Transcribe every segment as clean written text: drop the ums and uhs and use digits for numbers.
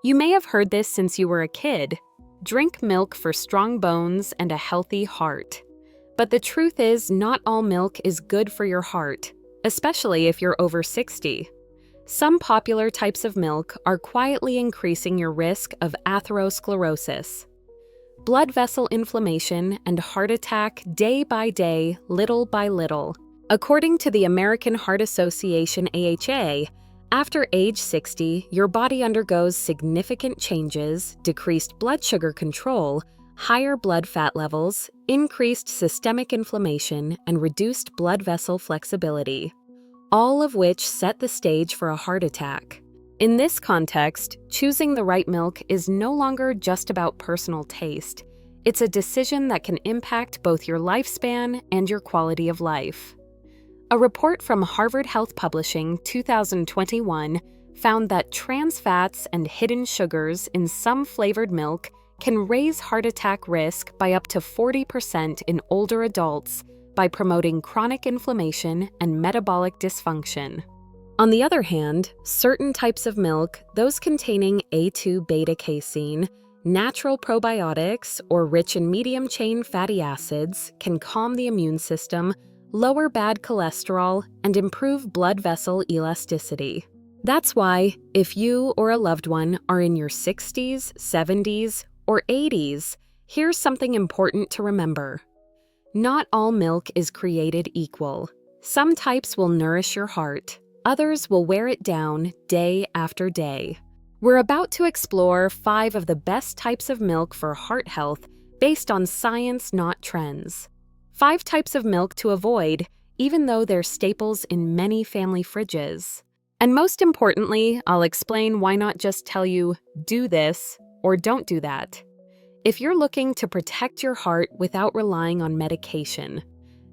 You may have heard this since you were a kid. Drink milk for strong bones and a healthy heart. But the truth is, not all milk is good for your heart, especially if you're over 60. Some popular types of milk are quietly increasing your risk of atherosclerosis, blood vessel inflammation, and heart attack day by day, little by little. According to the American Heart Association (AHA), after age 60, your body undergoes significant changes: decreased blood sugar control, higher blood fat levels, increased systemic inflammation, and reduced blood vessel flexibility, all of which set the stage for a heart attack. In this context, choosing the right milk is no longer just about personal taste. It's a decision that can impact both your lifespan and your quality of life. A report from Harvard Health Publishing 2021 found that trans fats and hidden sugars in some flavored milk can raise heart attack risk by up to 40% in older adults by promoting chronic inflammation and metabolic dysfunction. On the other hand, certain types of milk, those containing A2 beta-casein, natural probiotics, or rich in medium-chain fatty acids, can calm the immune system, lower bad cholesterol, and improve blood vessel elasticity. That's why, if you or a loved one are in your 60s, 70s, or 80s, here's something important to remember. Not all milk is created equal. Some types will nourish your heart, others will wear it down day after day. We're about to explore 5 of the best types of milk for heart health based on science, not trends. 5 types of milk to avoid, even though they're staples in many family fridges. And most importantly, I'll explain why not just tell you, do this or don't do that. If you're looking to protect your heart without relying on medication,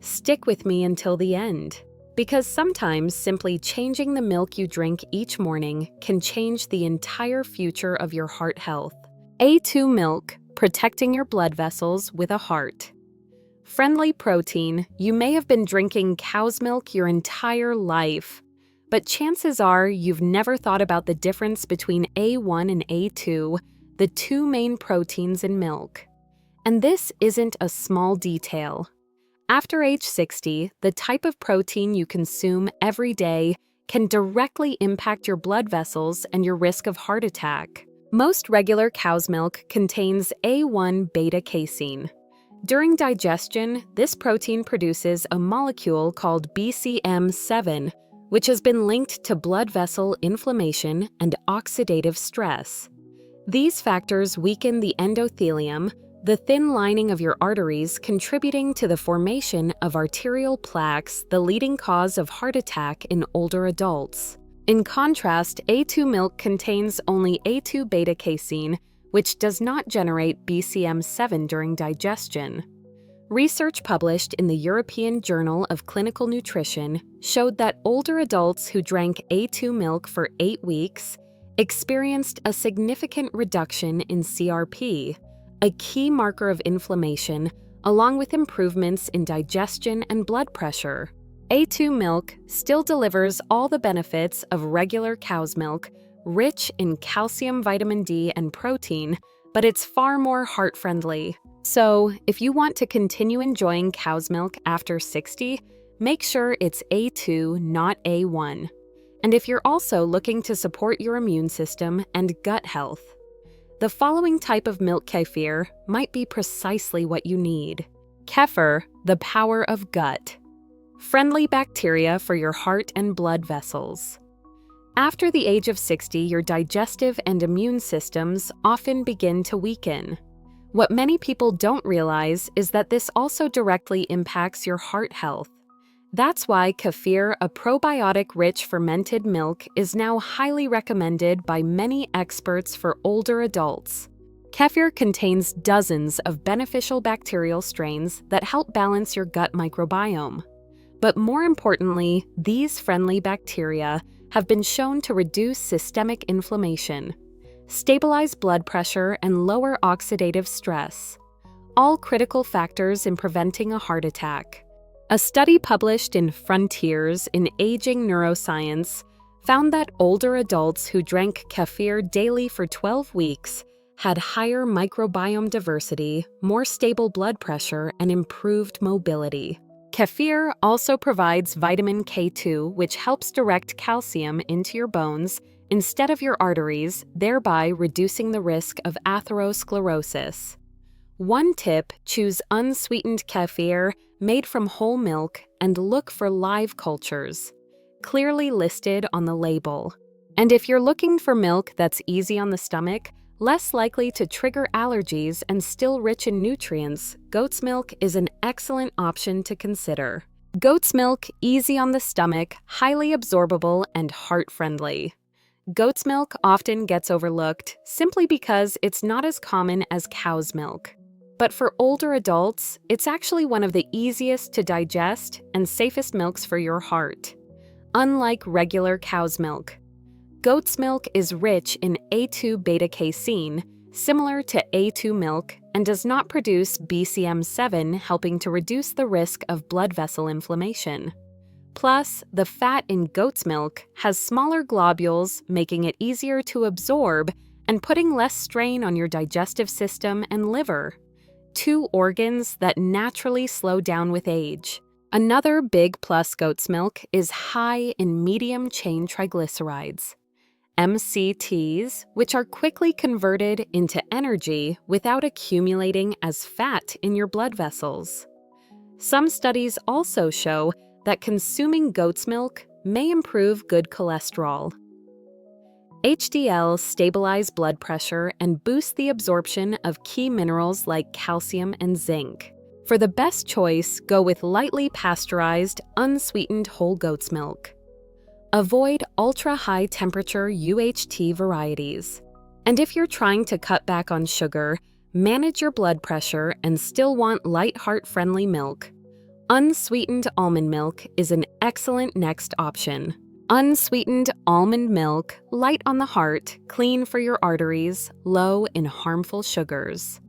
stick with me until the end. Because sometimes simply changing the milk you drink each morning can change the entire future of your heart health. A2 milk, protecting your blood vessels with a heart. Friendly protein. You may have been drinking cow's milk your entire life, but chances are you've never thought about the difference between A1 and A2, the 2 main proteins in milk. And this isn't a small detail. After age 60, the type of protein you consume every day can directly impact your blood vessels and your risk of heart attack. Most regular cow's milk contains A1 beta-casein. During digestion, this protein produces a molecule called BCM7, which has been linked to blood vessel inflammation and oxidative stress. These factors weaken the endothelium, the thin lining of your arteries, contributing to the formation of arterial plaques, the leading cause of heart attack in older adults. In contrast, A2 milk contains only A2 beta-casein, which does not generate BCM7 during digestion. Research published in the European Journal of Clinical Nutrition showed that older adults who drank A2 milk for 8 weeks experienced a significant reduction in CRP, a key marker of inflammation, along with improvements in digestion and blood pressure. A2 milk still delivers all the benefits of regular cow's milk, rich in calcium, vitamin D, and protein, but it's far more heart-friendly. So, if you want to continue enjoying cow's milk after 60, make sure it's A2, not A1. And if you're also looking to support your immune system and gut health, the following type of milk kefir might be precisely what you need. Kefir, the power of gut. Friendly bacteria for your heart and blood vessels. After the age of 60, your digestive and immune systems often begin to weaken. What many people don't realize is that this also directly impacts your heart health. That's why kefir, a probiotic-rich fermented milk, is now highly recommended by many experts for older adults. Kefir contains dozens of beneficial bacterial strains that help balance your gut microbiome. But more importantly, these friendly bacteria have been shown to reduce systemic inflammation, stabilize blood pressure, and lower oxidative stress, all critical factors in preventing a heart attack. A study published in Frontiers in Aging Neuroscience found that older adults who drank kefir daily for 12 weeks had higher microbiome diversity, more stable blood pressure, and improved mobility. Kefir also provides vitamin K2, which helps direct calcium into your bones instead of your arteries, thereby reducing the risk of atherosclerosis. One tip: choose unsweetened kefir made from whole milk and look for live cultures, clearly listed on the label. And if you're looking for milk that's easy on the stomach, less likely to trigger allergies and still rich in nutrients, goat's milk is an excellent option to consider. Goat's milk, easy on the stomach, highly absorbable, and heart-friendly. Goat's milk often gets overlooked simply because it's not as common as cow's milk. But for older adults, it's actually one of the easiest to digest and safest milks for your heart. Unlike regular cow's milk, goat's milk is rich in A2 beta-casein, similar to A2 milk, and does not produce BCM7, helping to reduce the risk of blood vessel inflammation. Plus, the fat in goat's milk has smaller globules, making it easier to absorb and putting less strain on your digestive system and liver, two organs that naturally slow down with age. Another big plus goat's milk is high in medium-chain triglycerides, MCTs, which are quickly converted into energy without accumulating as fat in your blood vessels. Some studies also show that consuming goat's milk may improve good cholesterol. HDL stabilize blood pressure and boost the absorption of key minerals like calcium and zinc. For the best choice, go with lightly pasteurized, unsweetened whole goat's milk. Avoid ultra-high temperature UHT varieties. And if you're trying to cut back on sugar, manage your blood pressure, and still want light heart-friendly milk, unsweetened almond milk is an excellent next option. Unsweetened almond milk, light on the heart, clean for your arteries, low in harmful sugars.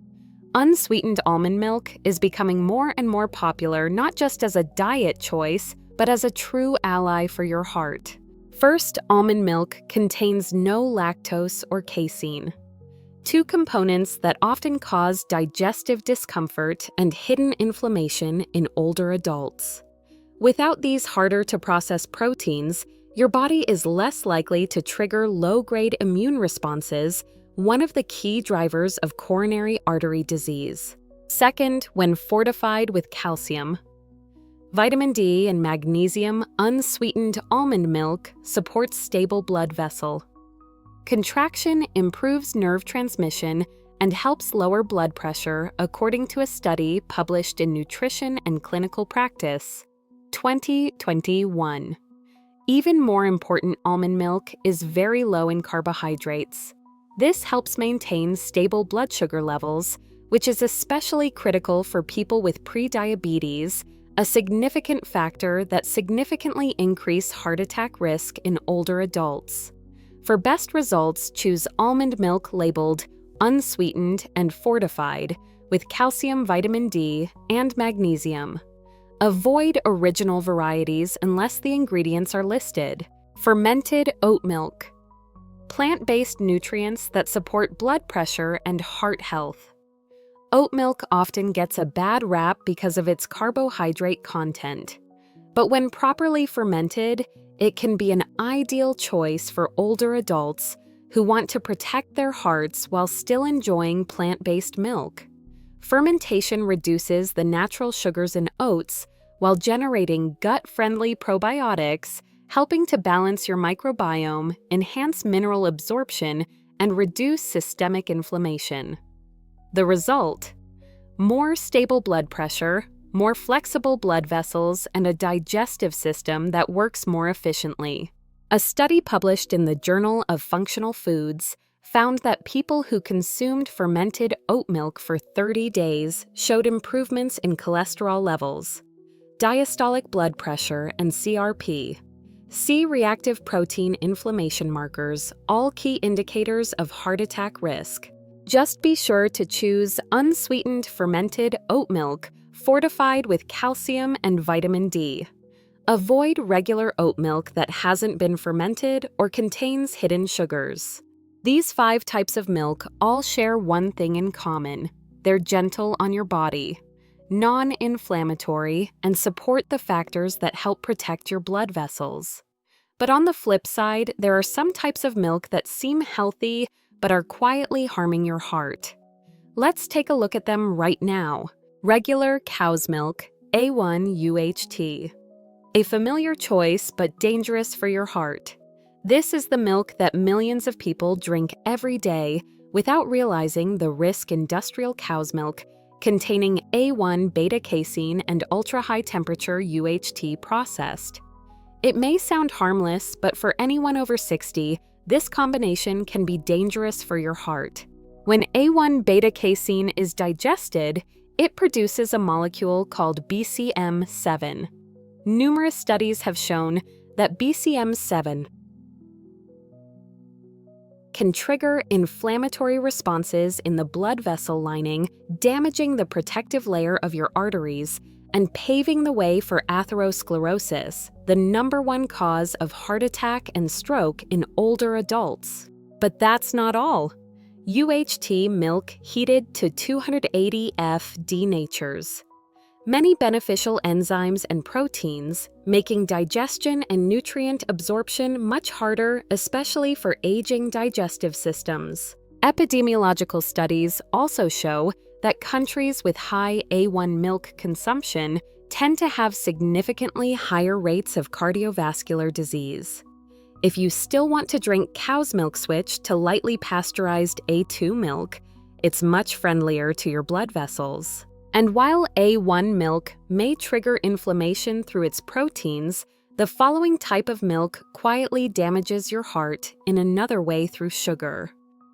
Unsweetened almond milk is becoming more and more popular not just as a diet choice, but as a true ally for your heart. First, almond milk contains no lactose or casein, two components that often cause digestive discomfort and hidden inflammation in older adults. Without these harder-to-process proteins, your body is less likely to trigger low-grade immune responses, one of the key drivers of coronary artery disease. Second, when fortified with calcium, vitamin D and magnesium, unsweetened almond milk supports stable blood vessel. Contraction improves nerve transmission and helps lower blood pressure, according to a study published in Nutrition and Clinical Practice, 2021. Even more important, almond milk is very low in carbohydrates. This helps maintain stable blood sugar levels, which is especially critical for people with prediabetes, a significant factor that significantly increases heart attack risk in older adults. For best results, choose almond milk labeled unsweetened and fortified with calcium, vitamin D, and magnesium. Avoid original varieties unless the ingredients are listed. Fermented oat milk, plant-based nutrients that support blood pressure and heart health. Oat milk often gets a bad rap because of its carbohydrate content, but when properly fermented, it can be an ideal choice for older adults who want to protect their hearts while still enjoying plant-based milk. Fermentation reduces the natural sugars in oats while generating gut-friendly probiotics, helping to balance your microbiome, enhance mineral absorption, and reduce systemic inflammation. The result: more stable blood pressure, more flexible blood vessels, and a digestive system that works more efficiently. A study published in the Journal of Functional Foods found that people who consumed fermented oat milk for 30 days showed improvements in cholesterol levels, diastolic blood pressure, and CRP. C-reactive protein inflammation markers, all key indicators of heart attack risk. Just be sure to choose unsweetened fermented oat milk fortified with calcium and vitamin D. Avoid regular oat milk that hasn't been fermented or contains hidden sugars. These 5 types of milk all share one thing in common. They're gentle on your body, non-inflammatory, and support the factors that help protect your blood vessels. But on the flip side, there are some types of milk that seem healthy but are quietly harming your heart. Let's take a look at them right now. Regular cow's milk, A1 UHT. A familiar choice but dangerous for your heart. This is the milk that millions of people drink every day without realizing the risk industrial cow's milk containing A1 beta-casein and ultra-high temperature UHT processed. It may sound harmless, but for anyone over 60, this combination can be dangerous for your heart. When A1 beta-casein is digested, it produces a molecule called BCM7. Numerous studies have shown that BCM7 can trigger inflammatory responses in the blood vessel lining, damaging the protective layer of your arteries and paving the way for atherosclerosis, the #1 cause of heart attack and stroke in older adults. But that's not all. UHT milk heated to 280 F denatures many beneficial enzymes and proteins, making digestion and nutrient absorption much harder, especially for aging digestive systems. Epidemiological studies also show that countries with high A1 milk consumption tend to have significantly higher rates of cardiovascular disease. If you still want to drink cow's milk, switch to lightly pasteurized A2 milk. It's much friendlier to your blood vessels. And while A1 milk may trigger inflammation through its proteins, the following type of milk quietly damages your heart in another way through sugar.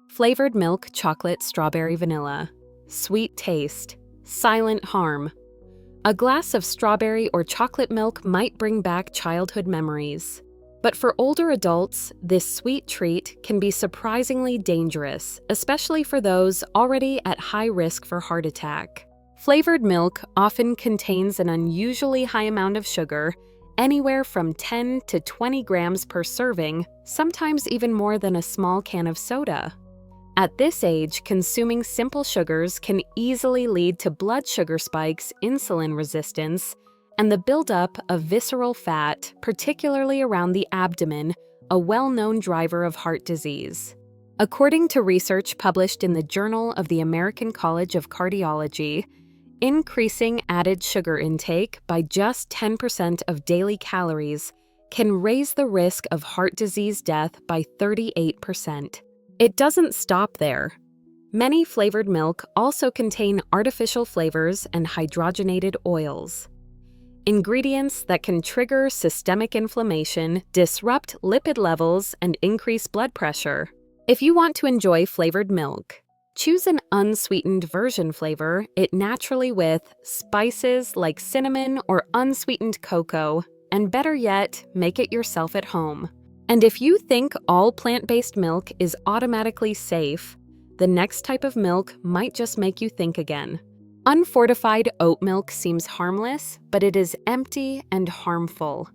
Flavored milk, chocolate, strawberry, vanilla. Sweet taste, silent harm. A glass of strawberry or chocolate milk might bring back childhood memories. But for older adults, this sweet treat can be surprisingly dangerous, especially for those already at high risk for heart attack. Flavored milk often contains an unusually high amount of sugar, anywhere from 10 to 20 grams per serving, sometimes even more than a small can of soda. At this age, consuming simple sugars can easily lead to blood sugar spikes, insulin resistance, and the buildup of visceral fat, particularly around the abdomen, a well-known driver of heart disease. According to research published in the Journal of the American College of Cardiology, increasing added sugar intake by just 10% of daily calories can raise the risk of heart disease death by 38%. It doesn't stop there. Many flavored milk also contain artificial flavors and hydrogenated oils. Ingredients that can trigger systemic inflammation, disrupt lipid levels, and increase blood pressure. If you want to enjoy flavored milk, choose an unsweetened version. Flavor it naturally with spices like cinnamon or unsweetened cocoa, and better yet, make it yourself at home. And if you think all plant-based milk is automatically safe, the next type of milk might just make you think again. Unfortified oat milk seems harmless, but it is empty and harmful.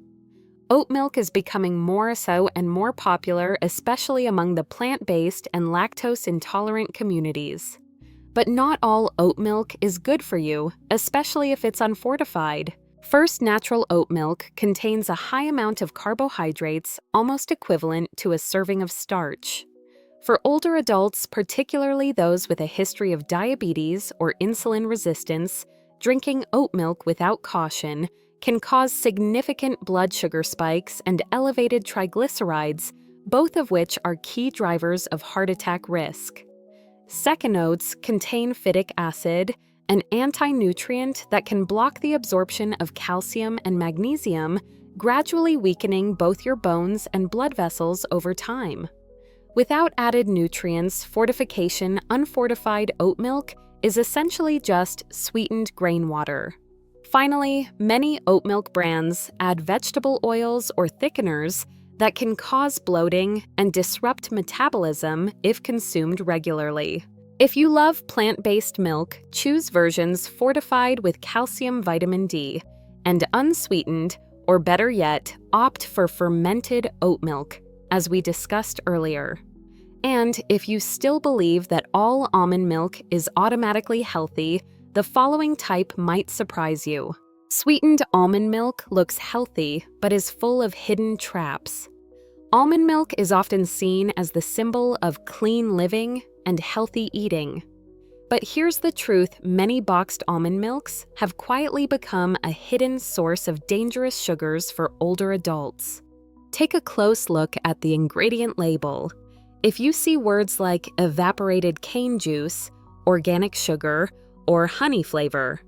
Oat milk is becoming more so and more popular, especially among the plant-based and lactose-intolerant communities. But not all oat milk is good for you, especially if it's unfortified. First Natural oat milk contains a high amount of carbohydrates, almost equivalent to a serving of starch. For older adults, particularly those with a history of diabetes or insulin resistance, drinking oat milk without caution can cause significant blood sugar spikes and elevated triglycerides, both of which are key drivers of heart attack risk. Second oats contain phytic acid, an anti-nutrient that can block the absorption of calcium and magnesium, gradually weakening both your bones and blood vessels over time. Without added nutrients, fortification, unfortified oat milk is essentially just sweetened grain water. Finally, many oat milk brands add vegetable oils or thickeners that can cause bloating and disrupt metabolism if consumed regularly. If you love plant-based milk, choose versions fortified with calcium vitamin D and unsweetened Or better yet, opt for fermented oat milk, as we discussed earlier. And if you still believe that all almond milk is automatically healthy, the following type might surprise you. Sweetened almond milk looks healthy, but is full of hidden traps. Almond milk is often seen as the symbol of clean living and healthy eating. But here's the truth: many boxed almond milks have quietly become a hidden source of dangerous sugars for older adults. Take a close look at the ingredient label. If you see words like evaporated cane juice, organic sugar, or honey flavor,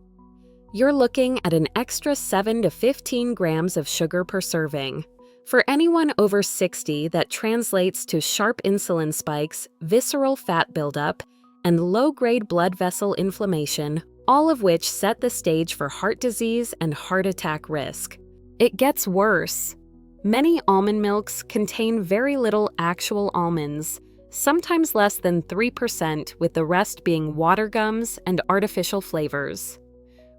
you're looking at an extra 7 to 15 grams of sugar per serving. For anyone over 60, that translates to sharp insulin spikes, visceral fat buildup, and low-grade blood vessel inflammation, all of which set the stage for heart disease and heart attack risk. It gets worse. Many almond milks contain very little actual almonds, sometimes less than 3%, with the rest being water gums and artificial flavors.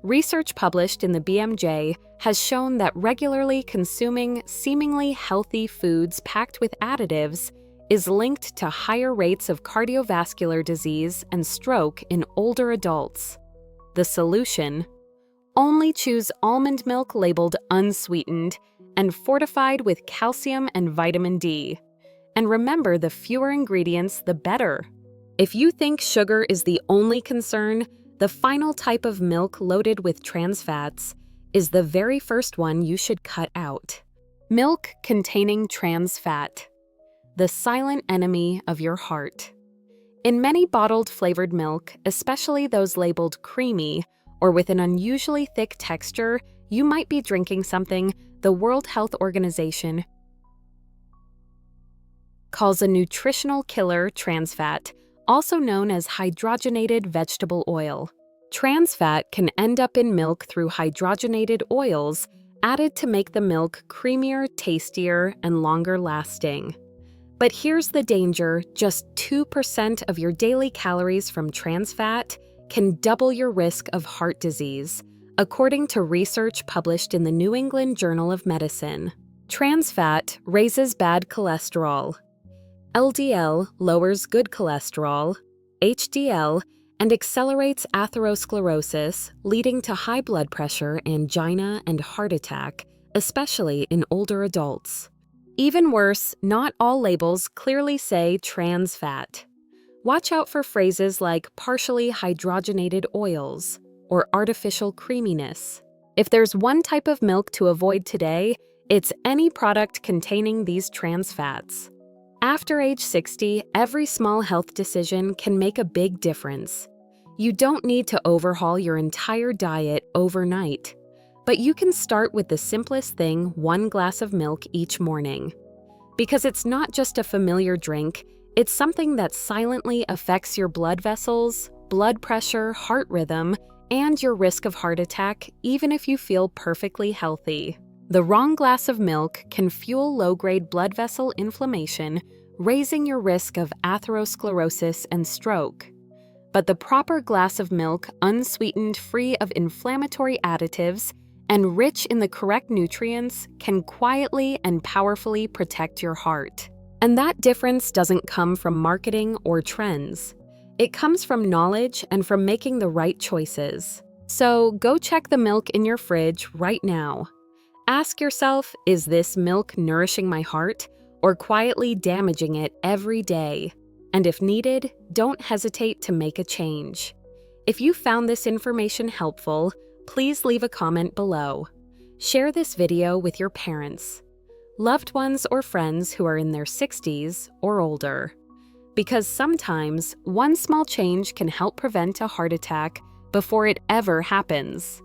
Research published in the BMJ has shown that regularly consuming seemingly healthy foods packed with additives is linked to higher rates of cardiovascular disease and stroke in older adults. The solution? Only choose almond milk labeled unsweetened and fortified with calcium and vitamin D. And remember, the fewer ingredients, the better. If you think sugar is the only concern, the final type of milk loaded with trans fats is the very first one you should cut out. Milk containing trans fat, the silent enemy of your heart. In many bottled flavored milk, especially those labeled creamy or with an unusually thick texture, you might be drinking something the World Health Organization calls a nutritional killer: trans fat, also known as hydrogenated vegetable oil. Trans fat can end up in milk through hydrogenated oils added to make the milk creamier, tastier, and longer lasting. But here's the danger: just 2% of your daily calories from trans fat can double your risk of heart disease, according to research published in the New England Journal of Medicine. Trans fat raises bad cholesterol. LDL lowers good cholesterol, HDL, and accelerates atherosclerosis, leading to high blood pressure, angina, and heart attack, especially in older adults. Even worse, not all labels clearly say trans fat. Watch out for phrases like partially hydrogenated oils or artificial creaminess. If there's one type of milk to avoid today, it's any product containing these trans fats. After age 60, every small health decision can make a big difference. You don't need to overhaul your entire diet overnight, but you can start with the simplest thing: 1 glass of milk each morning. Because it's not just a familiar drink, it's something that silently affects your blood vessels, blood pressure, heart rhythm, and your risk of heart attack, even if you feel perfectly healthy. The wrong glass of milk can fuel low-grade blood vessel inflammation, raising your risk of atherosclerosis and stroke. But the proper glass of milk, unsweetened, free of inflammatory additives, and rich in the correct nutrients, can quietly and powerfully protect your heart. And that difference doesn't come from marketing or trends. It comes from knowledge and from making the right choices. So go check the milk in your fridge right now. Ask yourself, is this milk nourishing my heart or quietly damaging it every day? And if needed, don't hesitate to make a change. If you found this information helpful, please leave a comment below. Share this video with your parents, loved ones, or friends who are in their 60s or older. Because sometimes one small change can help prevent a heart attack before it ever happens.